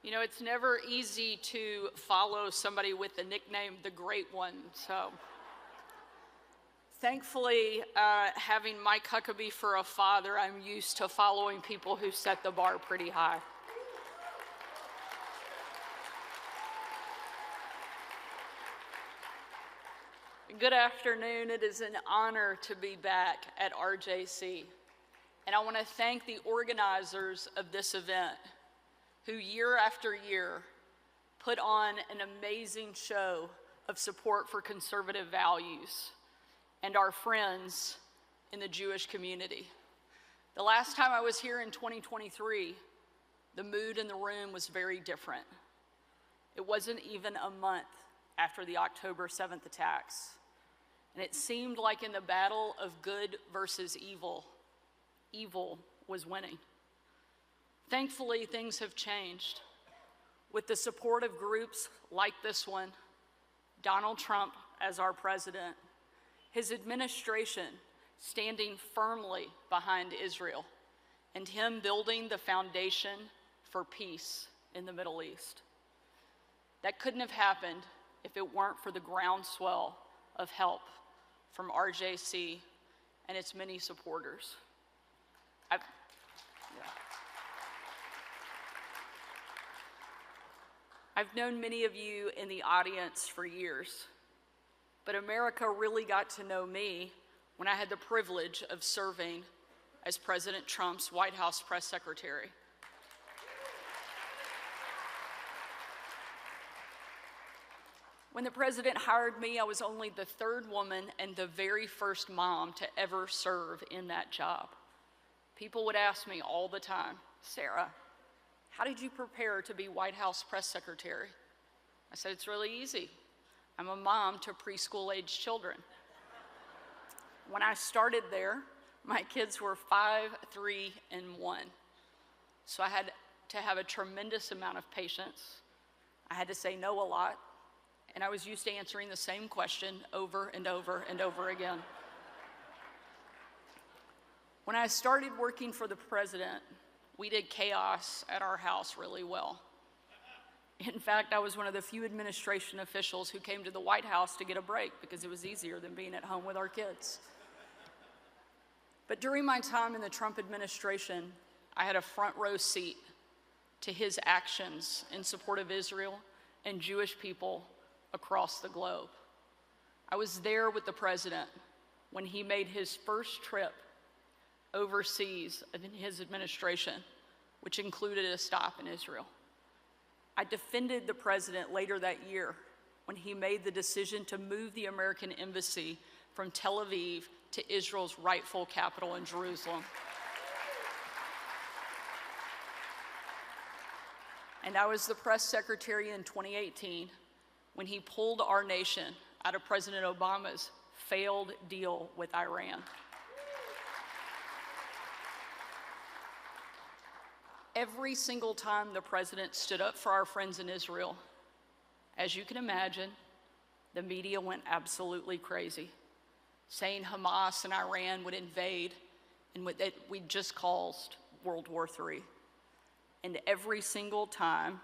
You know, it's never easy to follow somebody with the nickname The Great One, so. Thankfully, having Mike Huckabee for a father, I'm used to following people who set the bar pretty high. Good afternoon. It is an honor to be back at RJC. And I want to thank the organizers of this event who year after year put on an amazing show of support for conservative values and our friends in the Jewish community. The last time I was here in 2023, the mood in the room was very different. It wasn't even a month after the October 7th attacks. And it seemed like in the battle of good versus evil, evil was winning. Thankfully, things have changed. With the support of groups like this one, Donald Trump as our president, his administration standing firmly behind Israel, and him building the foundation for peace in the Middle East. That couldn't have happened if it weren't for the groundswell of help from RJC and its many supporters. I've known many of you in the audience for years, but America really got to know me when I had the privilege of serving as President Trump's White House press secretary. When the president hired me, I was only the third woman and the very first mom to ever serve in that job. People would ask me all the time, Sarah, how did you prepare to be White House press secretary? I said, it's really easy. I'm a mom to preschool-aged children. When I started there, my kids were 5, 3, and 1. So I had to have a tremendous amount of patience. I had to say no a lot, and I was used to answering the same question over and over and over again. When I started working for the president, we did chaos at our house really well. In fact, I was one of the few administration officials who came to the White House to get a break because it was easier than being at home with our kids. But during my time in the Trump administration, I had a front row seat to his actions in support of Israel and Jewish people across the globe. I was there with the president when he made his first trip overseas in his administration, which included a stop in Israel. I defended the president later that year when he made the decision to move the American embassy from Tel Aviv to Israel's rightful capital in Jerusalem. And I was the press secretary in 2018 when he pulled our nation out of President Obama's failed deal with Iran. Every single time the president stood up for our friends in Israel, as you can imagine, the media went absolutely crazy, saying Hamas and Iran would invade and that we'd just caused World War III. And every single time,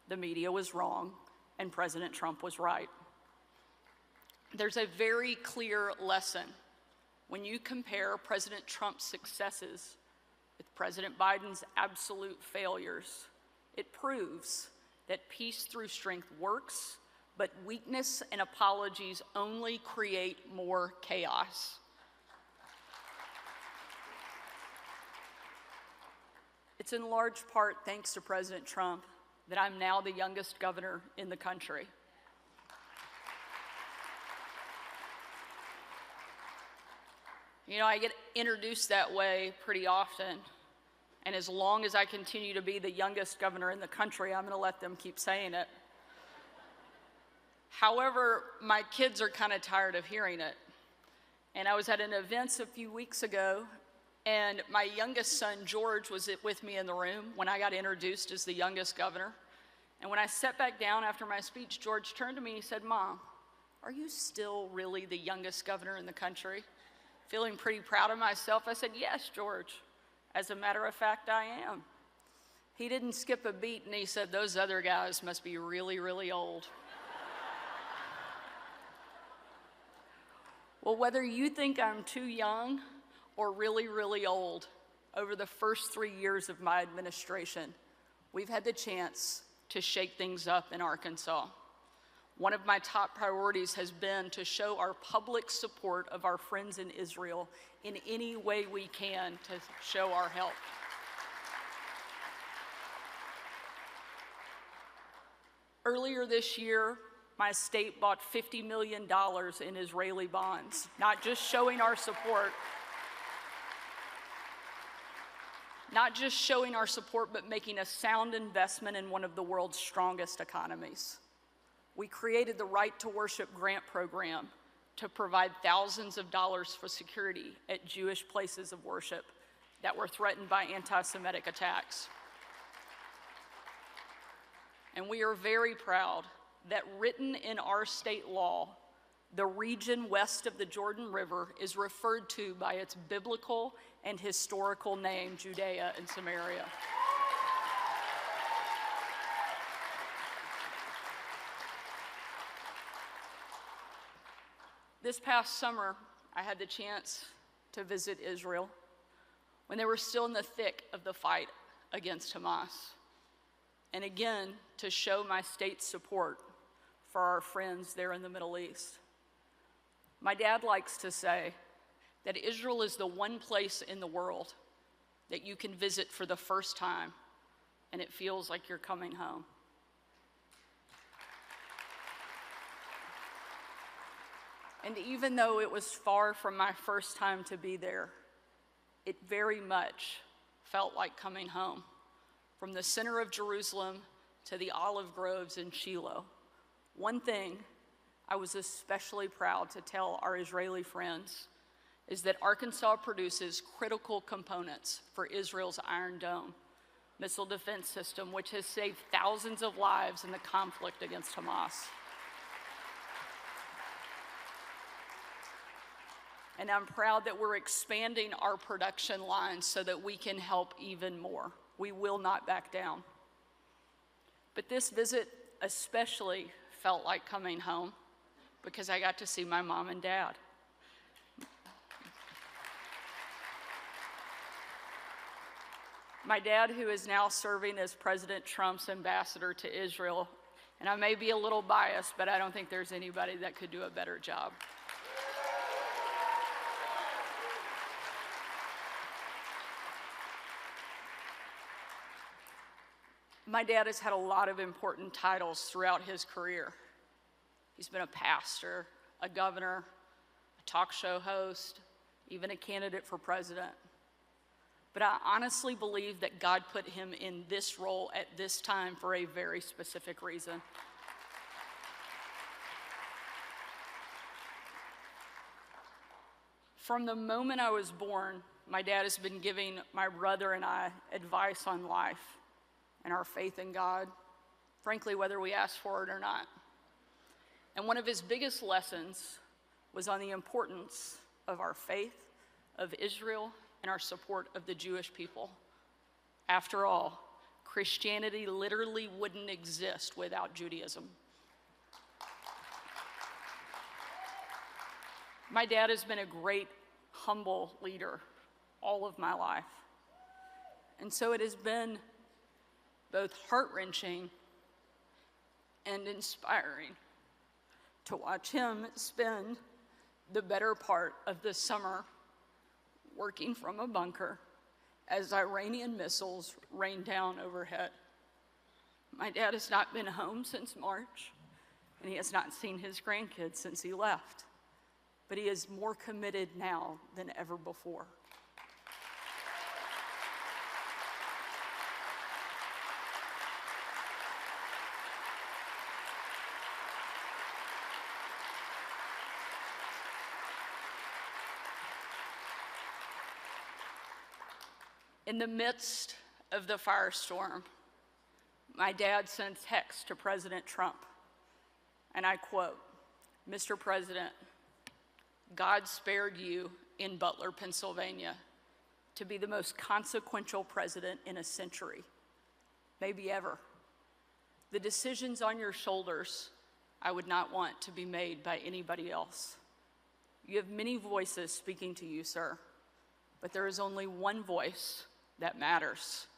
the media was wrong and President Trump was right. There's a very clear lesson when you compare President Trump's successes with President Biden's absolute failures. It proves that peace through strength works, but weakness and apologies only create more chaos. It's in large part thanks to President Trump that I'm now the youngest governor in the country. You know, I get introduced that way pretty often, and as long as I continue to be the youngest governor in the country, I'm going to let them keep saying it. However, my kids are kind of tired of hearing it. And I was at an event a few weeks ago, and my youngest son, George, was with me in the room when I got introduced as the youngest governor. And when I sat back down after my speech, George turned to me and he said, Mom, are you still really the youngest governor in the country? Feeling pretty proud of myself, I said, yes, George. As a matter of fact, I am. He didn't skip a beat, and he said, "Those other guys must be really, really old." Well, whether you think I'm too young or really, really old, over the first 3 years of my administration, we've had the chance to shake things up in Arkansas. One of my top priorities has been to show our public support of our friends in Israel in any way we can to show our help. Earlier this year, my state bought $50 million in Israeli bonds, not just showing our support, but making a sound investment in one of the world's strongest economies. We created the Right to Worship grant program to provide thousands of dollars for security at Jewish places of worship that were threatened by anti-Semitic attacks. And we are very proud that written in our state law, the region west of the Jordan River is referred to by its biblical and historical name, Judea and Samaria. This past summer, I had the chance to visit Israel when they were still in the thick of the fight against Hamas, and again, to show my state's support for our friends there in the Middle East. My dad likes to say that Israel is the one place in the world that you can visit for the first time, and it feels like you're coming home. And even though it was far from my first time to be there, it very much felt like coming home. From the center of Jerusalem to the olive groves in Shiloh. One thing I was especially proud to tell our Israeli friends is that Arkansas produces critical components for Israel's Iron Dome missile defense system, which has saved thousands of lives in the conflict against Hamas. And I'm proud that we're expanding our production lines so that we can help even more. We will not back down. But this visit especially felt like coming home because I got to see my mom and dad. My dad, who is now serving as President Trump's ambassador to Israel, and I may be a little biased, but I don't think there's anybody that could do a better job. My dad has had a lot of important titles throughout his career. He's been a pastor, a governor, a talk show host, even a candidate for president. But I honestly believe that God put him in this role at this time for a very specific reason. From the moment I was born, my dad has been giving my brother and I advice on life and our faith in God, frankly, whether we ask for it or not. And one of his biggest lessons was on the importance of our faith, of Israel, and our support of the Jewish people. After all, Christianity literally wouldn't exist without Judaism. My dad has been a great, humble leader all of my life. And so it has been both heart-wrenching and inspiring to watch him spend the better part of the summer working from a bunker as Iranian missiles rain down overhead. My dad has not been home since March, and he has not seen his grandkids since he left, but he is more committed now than ever before. In the midst of the firestorm, my dad sent text to President Trump, and I quote, "Mr. President, God spared you in Butler, Pennsylvania, to be the most consequential president in a century. maybe ever. The decisions on your shoulders, I would not want to be made by anybody else. You have many voices speaking to you, sir, but there is only one voice that matters,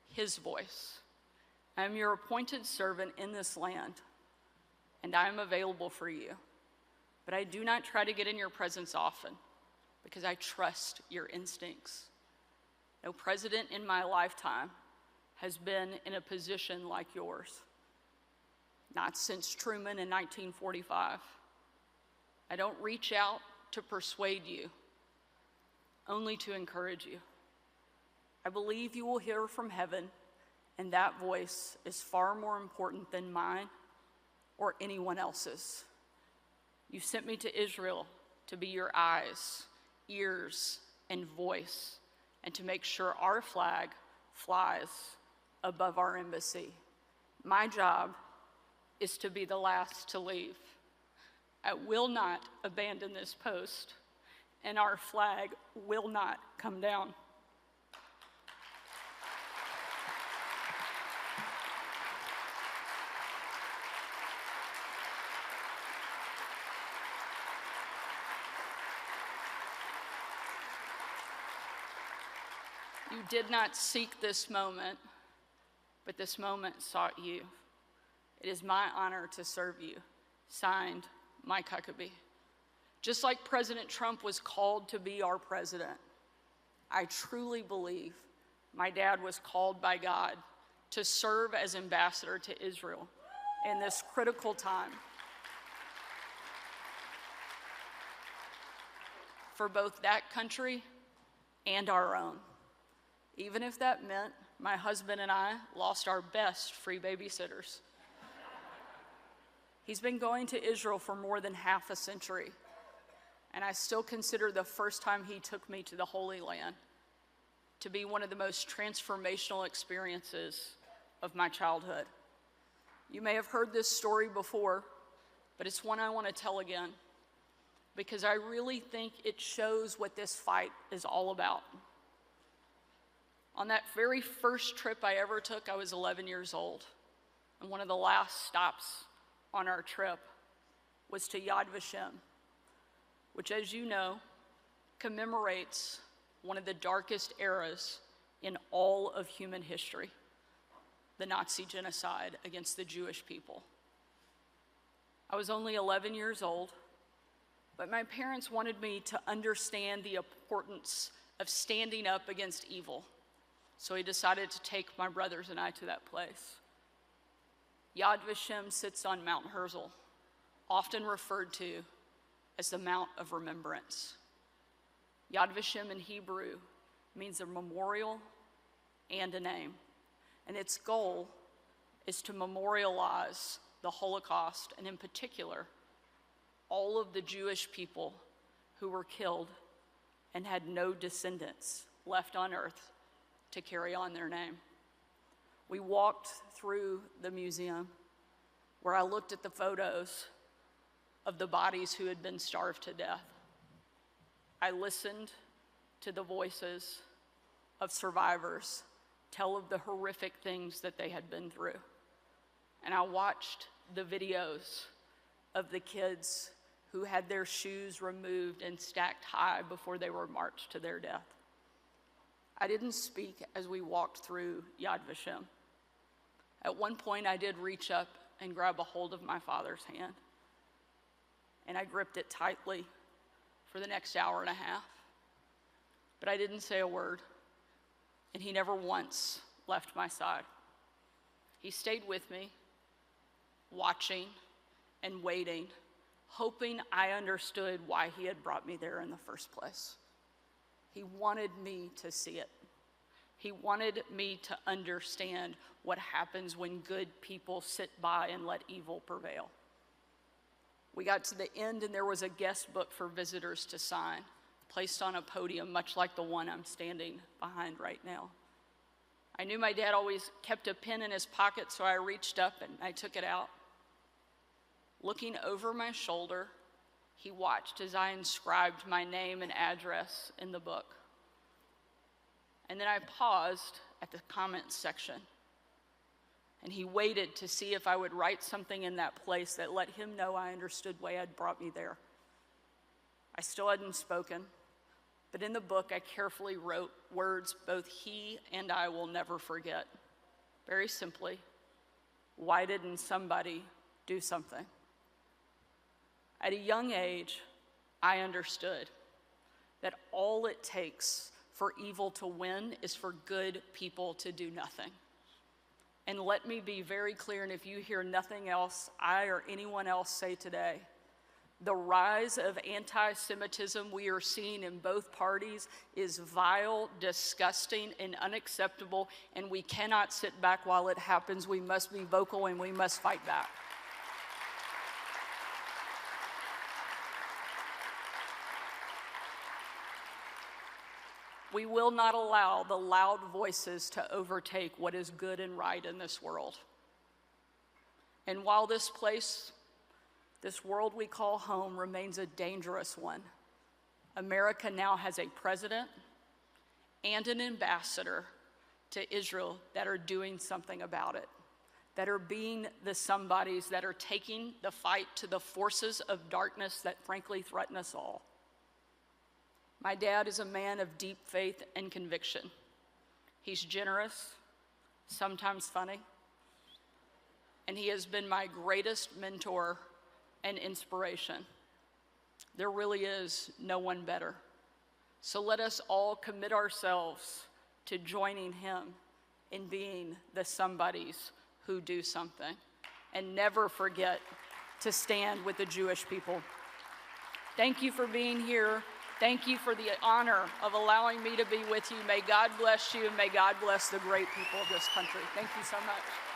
his voice. I am your appointed servant in this land, and I am available for you. But I do not try to get in your presence often, because I trust your instincts. No president in my lifetime has been in a position like yours. Not since Truman in 1945. I don't reach out to persuade you, only to encourage you. I believe you will hear from heaven, and that voice is far more important than mine or anyone else's. You sent me to Israel to be your eyes, ears, and voice, and to make sure our flag flies above our embassy. My job is to be the last to leave. I will not abandon this post, and our flag will not come down. You did not seek this moment, but this moment sought you. It is my honor to serve you. Signed, Mike Huckabee. Just like President Trump was called to be our president, I truly believe my dad was called by God to serve as ambassador to Israel in this critical time for both that country and our own. Even if that meant my husband and I lost our best free babysitters. He's been going to Israel for more than half a century, and I still consider the first time he took me to the Holy Land to be one of the most transformational experiences of my childhood. You may have heard this story before, but it's one I want to tell again because I really think it shows what this fight is all about. On that very first trip I ever took, I was 11 years old, and one of the last stops on our trip was to Yad Vashem, which, as you know, commemorates one of the darkest eras in all of human history, the Nazi genocide against the Jewish people. I was only 11 years old, but my parents wanted me to understand the importance of standing up against evil, so he decided to take my brothers and I to that place. Yad Vashem sits on Mount Herzl, often referred to as the Mount of Remembrance. Yad Vashem in Hebrew means a memorial and a name, and its goal is to memorialize the Holocaust, and in particular, all of the Jewish people who were killed and had no descendants left on earth to carry on their name. We walked through the museum where I looked at the photos of the bodies who had been starved to death. I listened to the voices of survivors tell of the horrific things that they had been through. And I watched the videos of the kids who had their shoes removed and stacked high before they were marched to their death. I didn't speak as we walked through Yad Vashem. At one point, I did reach up and grab a hold of my father's hand, and I gripped it tightly for the next hour and a half. But I didn't say a word, and he never once left my side. He stayed with me, watching and waiting, hoping I understood why he had brought me there in the first place. He wanted me to see it. He wanted me to understand what happens when good people sit by and let evil prevail. We got to the end, and there was a guest book for visitors to sign, placed on a podium much like the one I'm standing behind right now. I knew my dad always kept a pen in his pocket, so I reached up and I took it out. Looking over my shoulder, he watched as I inscribed my name and address in the book. And then I paused at the comments section And he waited to see if I would write something in that place that let him know I understood why had brought me there. I still hadn't spoken, but in the book I carefully wrote words both he and I will never forget. Very simply, why didn't somebody do something? At a young age, I understood that all it takes for evil to win is for good people to do nothing. And let me be very clear, and if you hear nothing else I or anyone else say today, the rise of anti-Semitism we are seeing in both parties is vile, disgusting, and unacceptable, and we cannot sit back while it happens. We must be vocal and we must fight back. We will not allow the loud voices to overtake what is good and right in this world. And while this place, this world we call home, remains a dangerous one, America now has a president and an ambassador to Israel that are doing something about it, that are being the somebodies that are taking the fight to the forces of darkness that frankly threaten us all. My dad is a man of deep faith and conviction. He's generous, sometimes funny, and he has been my greatest mentor and inspiration. There really is no one better. So let us all commit ourselves to joining him in being the somebodies who do something, and never forget to stand with the Jewish people. Thank you for being here. Thank you for the honor of allowing me to be with you. May God bless you, and may God bless the great people of this country. Thank you so much.